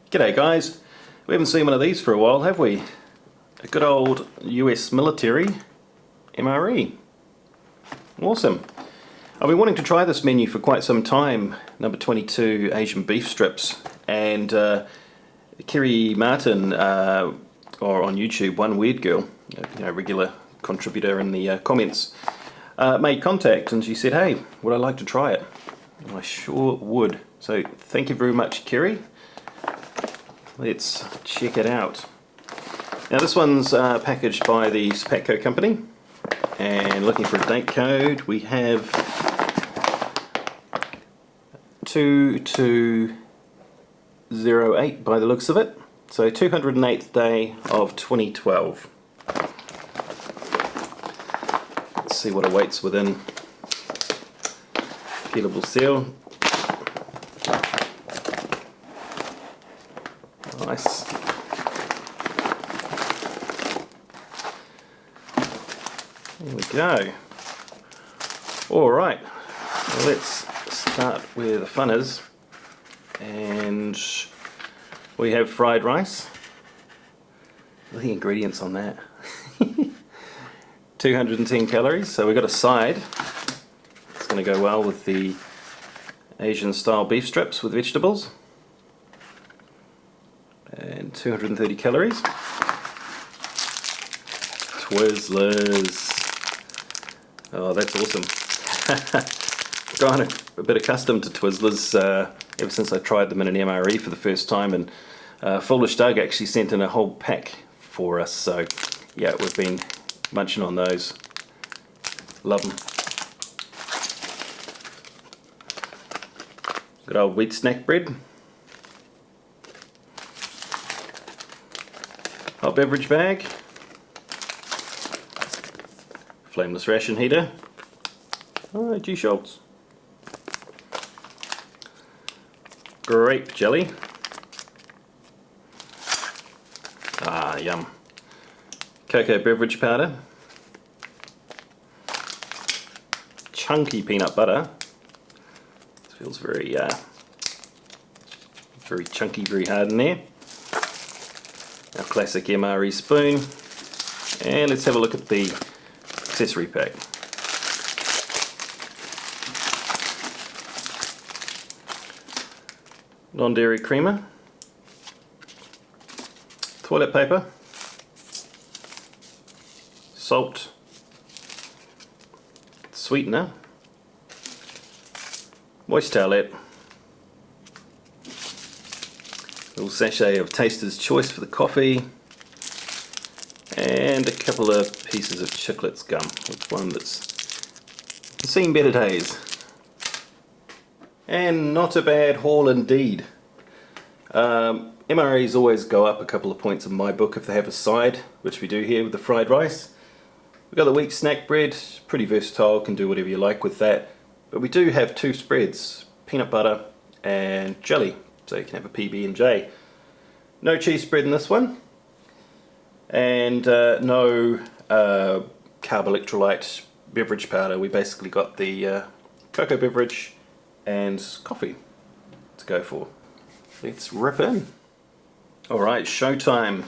G'day guys, we haven't seen one of these for a while, have we? A good old US military MRE. Awesome. I've been wanting to try this menu for quite some time, number 22 Asian beef strips, and Kiwi Martin, or on YouTube, One Weird Girl, regular contributor in the comments, made contact and she said, hey, would I like to try it? And I sure would. So thank you very much, Kiwi. Let's check it out. Now this one's packaged by the Spatco company, and looking for a date code we have 2208 by the looks of it, so 208th day of 2012. Let's see what awaits within. Peelable seal. Nice. There we go. Alright, well, let's start where the fun is. And we have fried rice. Look at the ingredients on that. 210 calories, so we've got a side. It's going to go well with the Asian style beef strips with vegetables. And 230 calories. Twizzlers. Oh, that's awesome. Gotten a bit accustomed to Twizzlers ever since I tried them in an MRE for the first time, and Foolish Doug actually sent in a whole pack for us, so yeah, we've been munching on those. Love them. Good old wheat snack bread. Hot beverage bag, flameless ration heater, G Schultz, grape jelly, yum, cocoa beverage powder, chunky peanut butter. This feels very chunky, very hard in there. Our classic MRE spoon, and let's have a look at the accessory pack. Non-dairy creamer, toilet paper, salt, sweetener, moist towelette, little sachet of Taster's Choice for the coffee, and a couple of pieces of Chiclets gum, with one that's seen better days. And not a bad haul indeed. MREs always go up a couple of points in my book if they have a side, which we do here with the fried rice. We've got the wheat snack bread, pretty versatile, can do whatever you like with that. But we do have two spreads, peanut butter and jelly. So you can have a PB&J. No cheese spread in this one, and no carb electrolyte beverage powder. We basically got the cocoa beverage and coffee to go for. Let's rip in. Alright, showtime.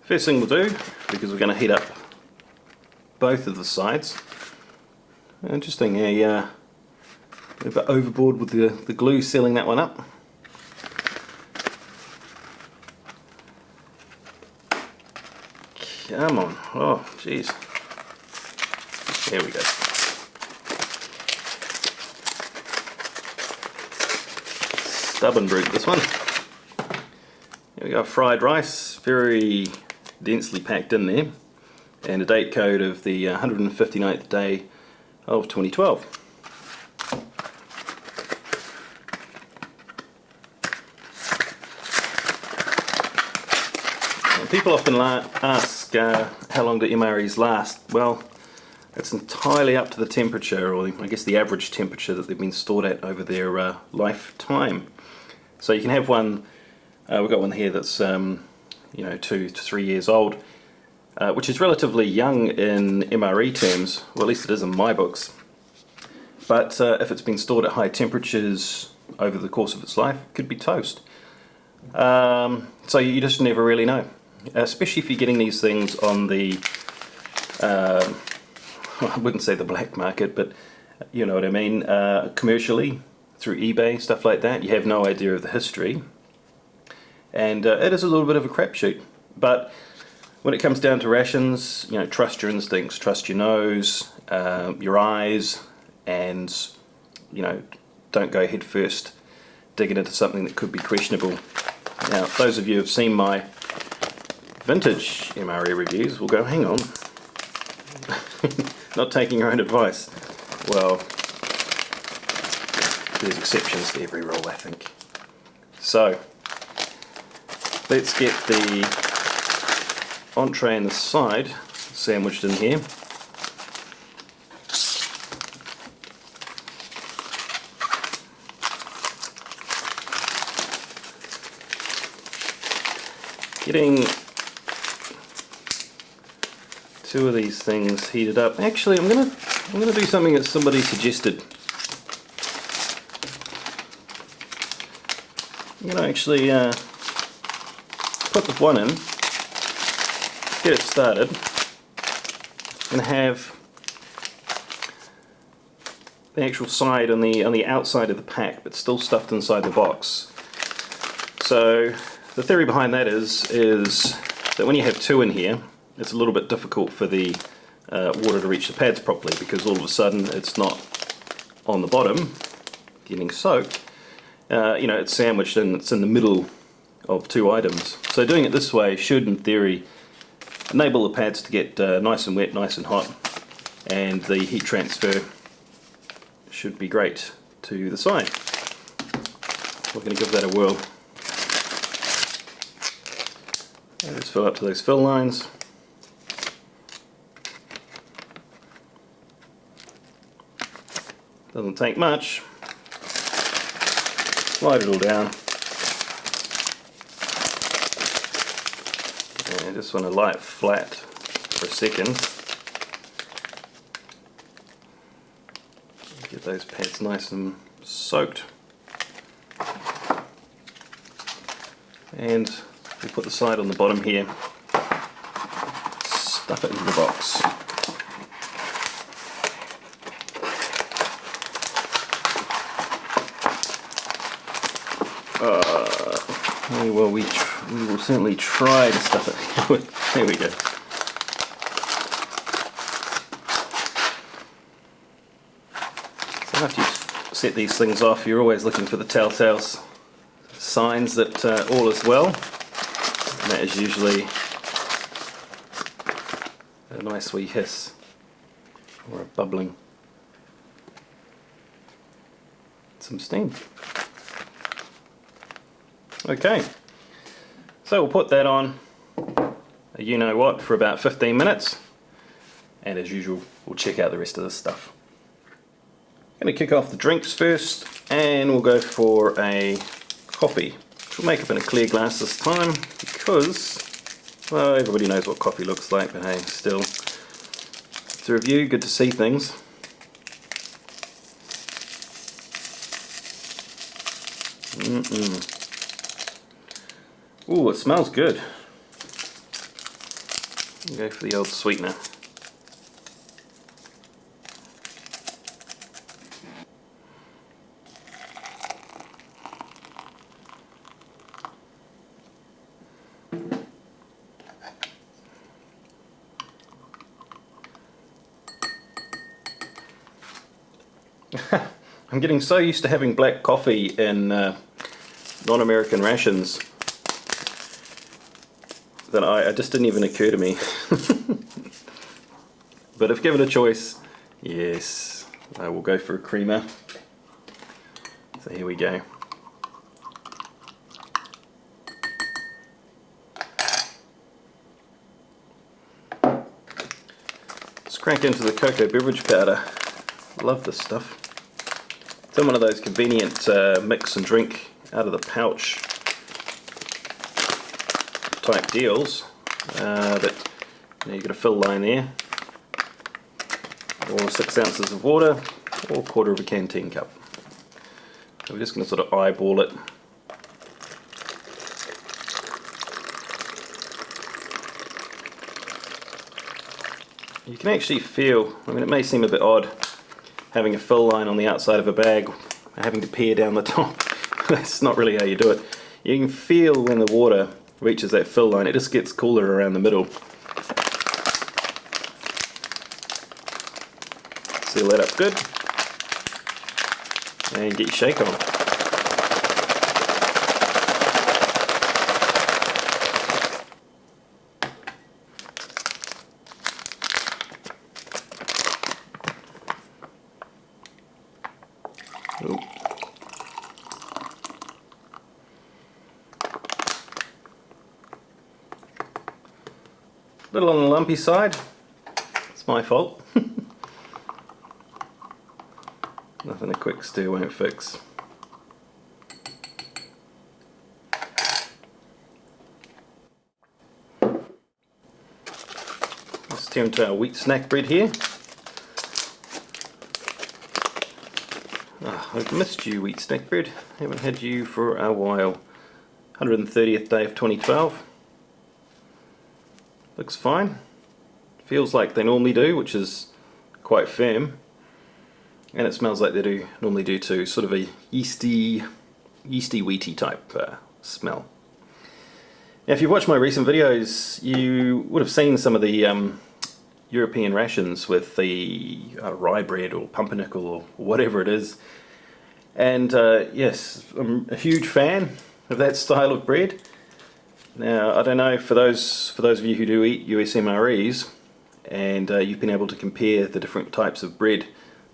First thing we'll do, because we're going to heat up both of the sides. Interesting, a bit overboard with the glue sealing that one up. Come on, oh jeez. There we go. Stubborn brute, this one. Here we go, fried rice, very densely packed in there, and a date code of the 159th day of 2012. People often ask how long do MREs last? Well, it's entirely up to the temperature, or I guess the average temperature that they've been stored at over their lifetime. So you can have one, we've got one here that's 2 to 3 years old, which is relatively young in MRE terms, well at least it is in my books. But if it's been stored at high temperatures over the course of its life, it could be toast. So you just never really know, especially if you're getting these things on the I wouldn't say the black market, but you know what I mean, commercially through eBay, stuff like that. You have no idea of the history, and it is a little bit of a crapshoot. But when it comes down to rations, you know, trust your instincts, trust your nose, your eyes, and you know, don't go head first digging into something that could be questionable. Now, those of you who have seen my vintage MRE reviews will go, hang on, not taking your own advice. Well, there's exceptions to every rule, I think. So, let's get the entree and the side sandwiched in here. Getting two of these things heated up. Actually, I'm gonna do something that somebody suggested. I'm gonna actually put the one in, get it started, and have the actual side on the outside of the pack, but still stuffed inside the box. So the theory behind that is that when you have two in here, it's a little bit difficult for the water to reach the pads properly, because all of a sudden it's not on the bottom getting soaked. You know, it's sandwiched and it's in the middle of two items. So doing it this way should, in theory, enable the pads to get nice and wet, nice and hot, and the heat transfer should be great to the side. We're going to give that a whirl. Let's fill up to those fill lines. Doesn't take much. Slide it all down. And just want to lie it flat for a second. Get those pads nice and soaked. And we put the side on the bottom here. Stuff it into the box. Well, we will certainly try to stuff it. There we go. So after you set these things off, you're always looking for the telltale signs that all is well. And that is usually a nice wee hiss or a bubbling. Some steam. Okay, so we'll put that on you know what for about 15 minutes, and as usual we'll check out the rest of this stuff. I'm going to kick off the drinks first, and we'll go for a coffee, which we'll make up in a clear glass this time because, well, everybody knows what coffee looks like, but hey, still, it's a review, good to see things. Ooh, it smells good. Go for the old sweetener. I'm getting so used to having black coffee in non-American rations that it just didn't even occur to me. But if given a choice, yes, I will go for a creamer. So here we go. Let's crank into the cocoa beverage powder. Love this stuff. It's in one of those convenient mix and drink out of the pouch type deals, but you know, you've got a fill line there, or 6 ounces of water, or 1/4 of a canteen cup. So we're just going to sort of eyeball it you can actually feel, I mean, it may seem a bit odd having a fill line on the outside of a bag, having to peer down the top. That's not really how you do it. You can feel when the water reaches that fill line, it just gets cooler around the middle. Seal that up good, and get your shake on. Ooh. A little on the lumpy side, it's my fault. Nothing a quick stir won't fix. Let's turn to our wheat snack bread here. I've missed you, wheat snack bread. Haven't had you for a while. 130th day of 2012. Looks fine. Feels like they normally do, which is quite firm. And it smells like they normally do too. Sort of a yeasty wheaty type smell. Now, if you've watched my recent videos, you would have seen some of the European rations with the rye bread or pumpernickel or whatever it is. And yes, I'm a huge fan of that style of bread. Now, I don't know, for those of you who do eat US MREs, and you've been able to compare the different types of bread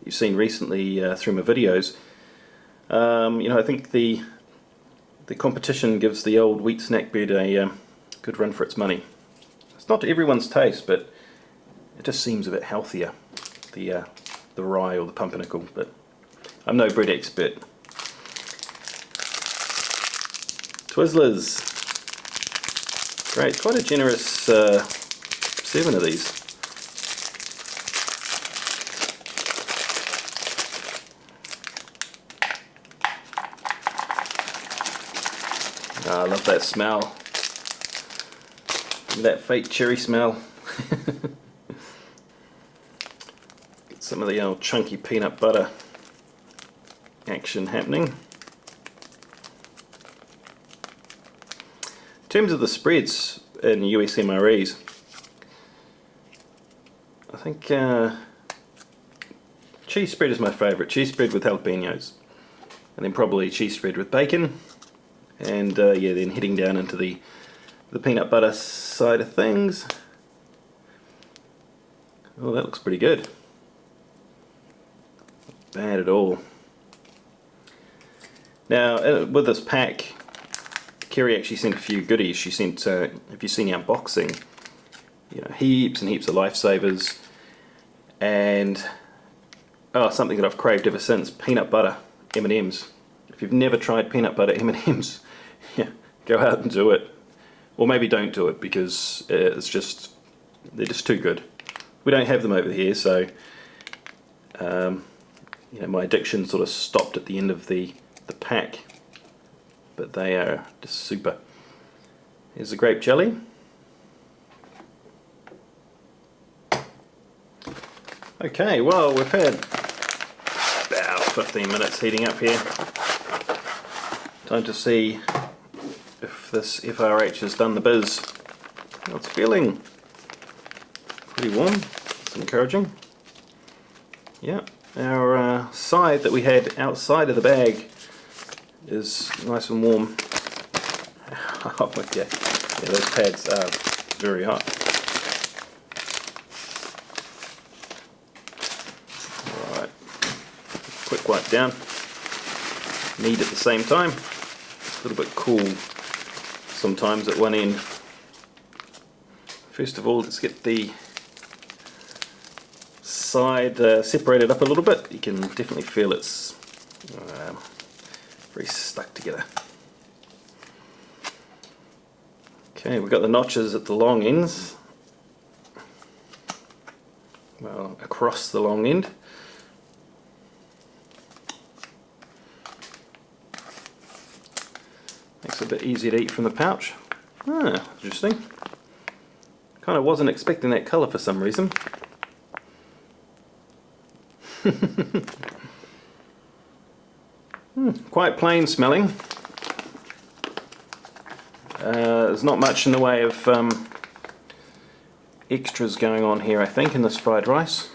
you've seen recently through my videos, you know, I think the competition gives the old wheat snack bread a good run for its money. It's not to everyone's taste, but it just seems a bit healthier, the rye or the pumpernickel, but I'm no bread expert. Twizzlers. Great, quite a generous 7 of these. Oh, I love that smell. That fake cherry smell. Get some of the old chunky peanut butter action happening. In terms of the spreads in US MREs, I think cheese spread is my favourite. Cheese spread with jalapenos, and then probably cheese spread with bacon, and yeah, then heading down into the peanut butter side of things. Oh, that looks pretty good. Not bad at all. Now, with this pack, Kerry actually sent a few goodies. She sent, have you seen the unboxing? You know, heaps and heaps of lifesavers, and something that I've craved ever since: peanut butter M&Ms. If you've never tried peanut butter M&Ms, yeah, go out and do it. Or maybe don't do it, because they're just too good. We don't have them over here, so you know, my addiction sort of stopped at the end of the pack. But they are just super. Here's the grape jelly. Okay, well, we've had about 15 minutes heating up here. Time to see if this FRH has done the biz. Well, it's feeling pretty warm. It's encouraging. Yeah, our side that we had outside of the bag is nice and warm. Oh, yeah, those pads are very hot. Alright, quick wipe down. Knead at the same time. A little bit cool sometimes at one end. First of all, let's get the side separated up a little bit. You can definitely feel it's very stuck together. Okay, we've got the notches at the long ends. Well, across the long end. Makes it a bit easier to eat from the pouch. Ah, interesting. Kind of wasn't expecting that colour for some reason. Quite plain smelling. There's not much in the way of extras going on here, I think, in this fried rice.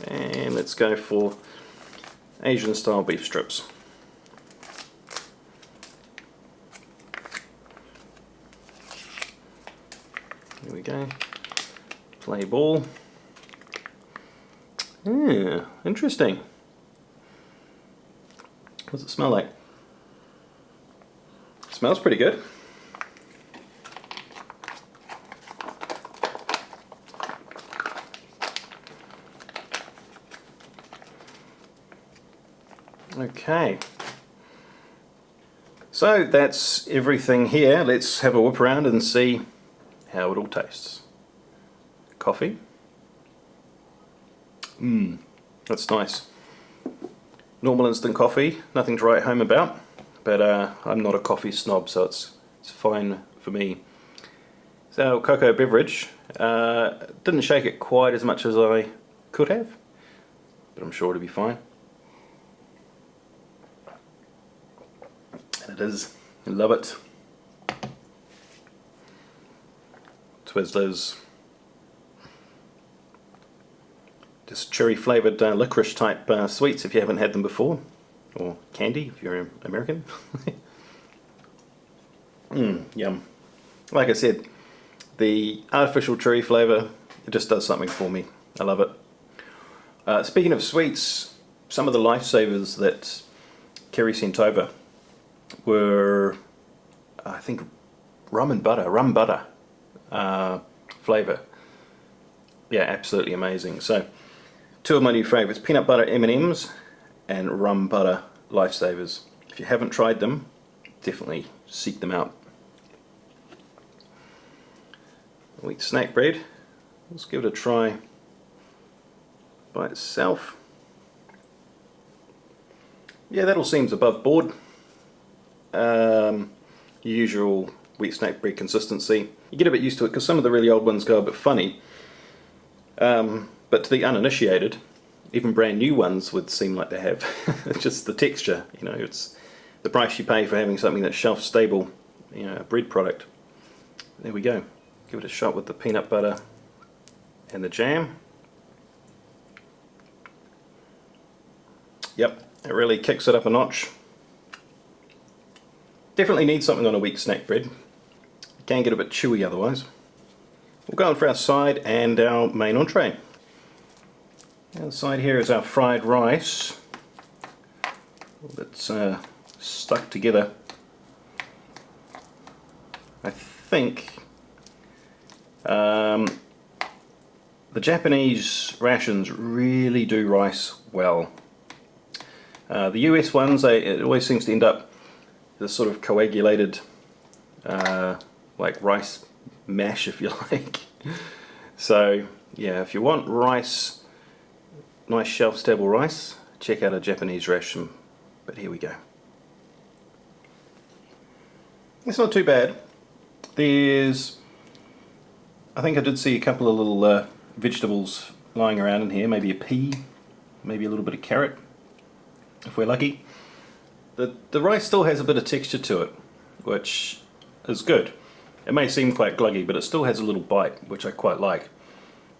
And let's go for Asian style beef strips. Here we go. Play ball. Yeah, interesting. What does it smell like? It smells pretty good. Okay. So that's everything here. Let's have a whip around and see how it all tastes. Coffee. That's nice. Normal instant coffee, nothing to write home about, but I'm not a coffee snob, so it's fine for me. So cocoa beverage, didn't shake it quite as much as I could have, but I'm sure it'll be fine. And it is. I love it. Twizzlers. Just cherry flavoured licorice type sweets if you haven't had them before, or candy if you're American. Yum. Like I said, the artificial cherry flavour, it just does something for me. I love it. Speaking of sweets, some of the lifesavers that Kerry sent over were, I think, rum butter flavour. Yeah, absolutely amazing. So, two of my new favourites, peanut butter M&Ms and rum butter lifesavers. If you haven't tried them, definitely seek them out. Wheat snack bread, let's give it a try by itself. Yeah, that all seems above board. Usual wheat snack bread consistency. You get a bit used to it because some of the really old ones go a bit funny. But to the uninitiated, even brand new ones would seem like they have. It's just the texture, you know, it's the price you pay for having something that's shelf stable, you know, a bread product. There we go. Give it a shot with the peanut butter and the jam. Yep, it really kicks it up a notch. Definitely need something on a wheat snack bread. It can get a bit chewy otherwise. We'll go on for our side and our main entree. The other side here is our fried rice. That's stuck together. I think the Japanese rations really do rice well. The US ones, it always seems to end up this sort of coagulated, like rice mash, if you like. So yeah, if you want rice, nice shelf stable rice, check out a Japanese ration. But here we go. It's not too bad. There's, I think I did see a couple of little vegetables lying around in here, maybe a pea, maybe a little bit of carrot, if we're lucky. The rice still has a bit of texture to it, which is good. It may seem quite gluggy, but it still has a little bite, which I quite like.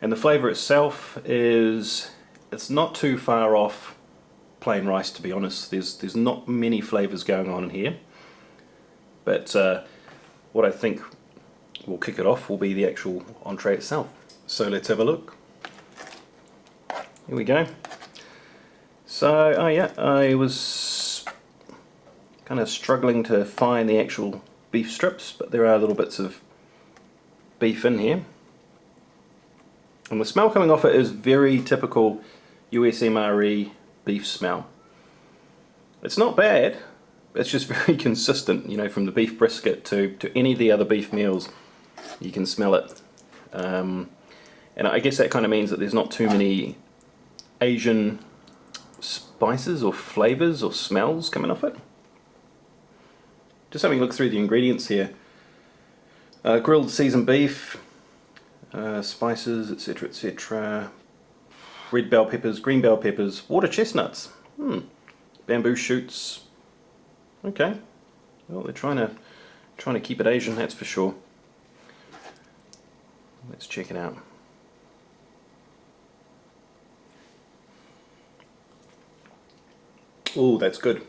And the flavour itself is, it's not too far off plain rice, to be honest. There's not many flavours going on in here. But what I think will kick it off will be the actual entree itself. So let's have a look. Here we go. So, oh yeah, I was kind of struggling to find the actual beef strips, but there are little bits of beef in here. And the smell coming off it is very typical US MRE beef smell. It's not bad, it's just very consistent, you know, from the beef brisket to any of the other beef meals, you can smell it. And I guess that kind of means that there's not too many Asian spices or flavours or smells coming off it. Just having a look through the ingredients here. Grilled seasoned beef, spices, etc, etc. Red bell peppers, green bell peppers, water chestnuts, bamboo shoots. Okay, well they're trying to keep it Asian, that's for sure. Let's check it out. Oh, that's good.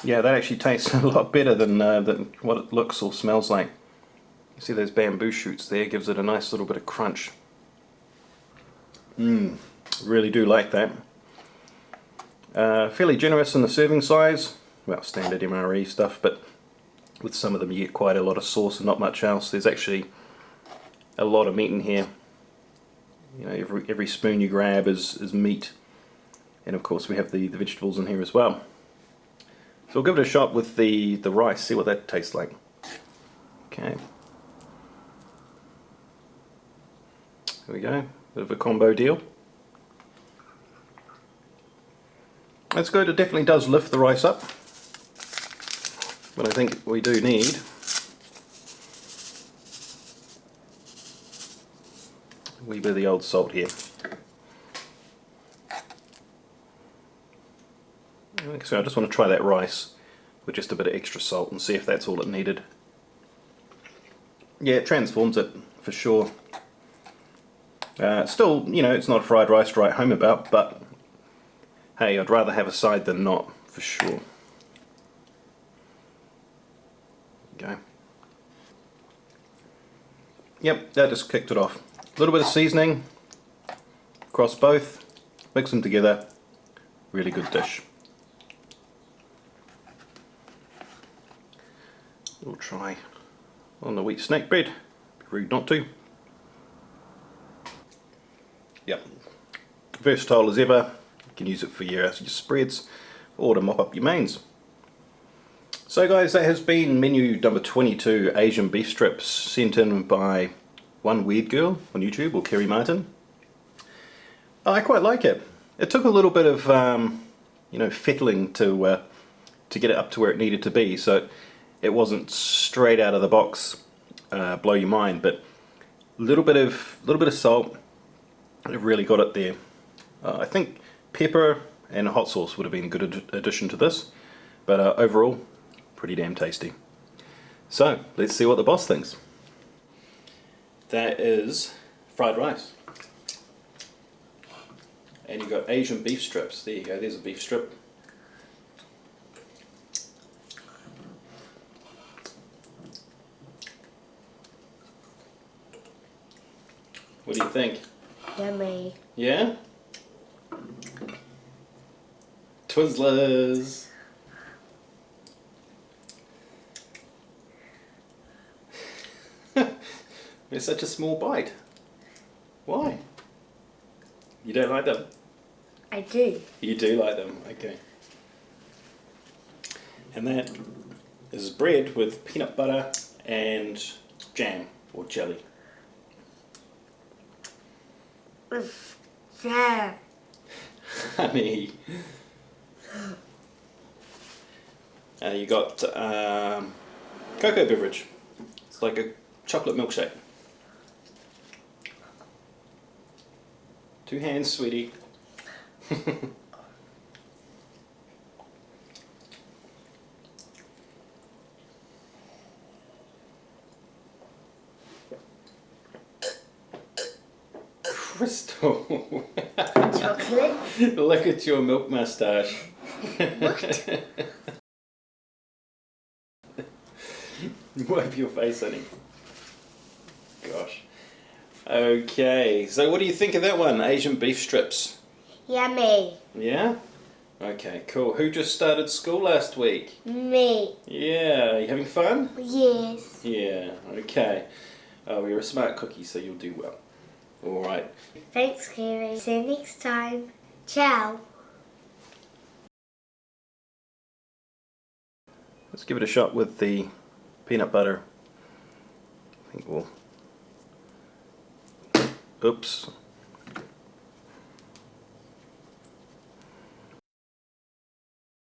Yeah, that actually tastes a lot better than what it looks or smells like. You see those bamboo shoots there, gives it a nice little bit of crunch. Really do like that. Fairly generous in the serving size. Well, standard MRE stuff, but with some of them you get quite a lot of sauce and not much else. There's actually a lot of meat in here. You know, every spoon you grab is meat. And of course we have the vegetables in here as well. So we'll give it a shot with the rice, see what that tastes like. Okay. There we go, bit of a combo deal. That's good, it definitely does lift the rice up. But I think we do need a wee bit of the old salt here. So I just want to try that rice with just a bit of extra salt and see if that's all it needed. Yeah, it transforms it for sure. Still, you know, it's not fried rice to write home about, but hey, I'd rather have a side than not, for sure. There we go. Yep, that just kicked it off. A little bit of seasoning across both, mix them together, really good dish. We'll try on the wheat snack bread, be rude not to. Yep, versatile as ever, you can use it for your spreads or to mop up your mains. So guys, that has been menu number 22, Asian beef strips, sent in by one weird girl on YouTube, or Kerry Martin. I quite like it. It took a little bit of you know, fettling to get it up to where it needed to be, so it wasn't straight out of the box blow your mind, but a little bit of salt, it really got it there. I think pepper and hot sauce would have been a good addition to this, but overall pretty damn tasty. So let's see what the boss thinks. That is fried rice, and you've got Asian beef strips. There you go, there's a beef strip. What do you think? Yummy. Yeah? Twizzlers! It's such a small bite. Why? You don't like them? I do. You do like them, okay. And that is bread with peanut butter and jam or jelly. Jam. Honey. You got cocoa beverage. It's like a chocolate milkshake. 2 hands, sweetie. Crystal. Chocolate. Look at your milk mustache. What? Wipe your face, honey. Gosh. Okay, so what do you think of that one? Asian beef strips. Yummy. Yeah? Okay, cool. Who just started school last week? Me. Yeah, are you having fun? Yes. Yeah, okay. Oh, you're a smart cookie, so you'll do well. Alright. Thanks, Kiwi. See you next time. Ciao. Let's give it a shot with the peanut butter. I think we'll... Oops.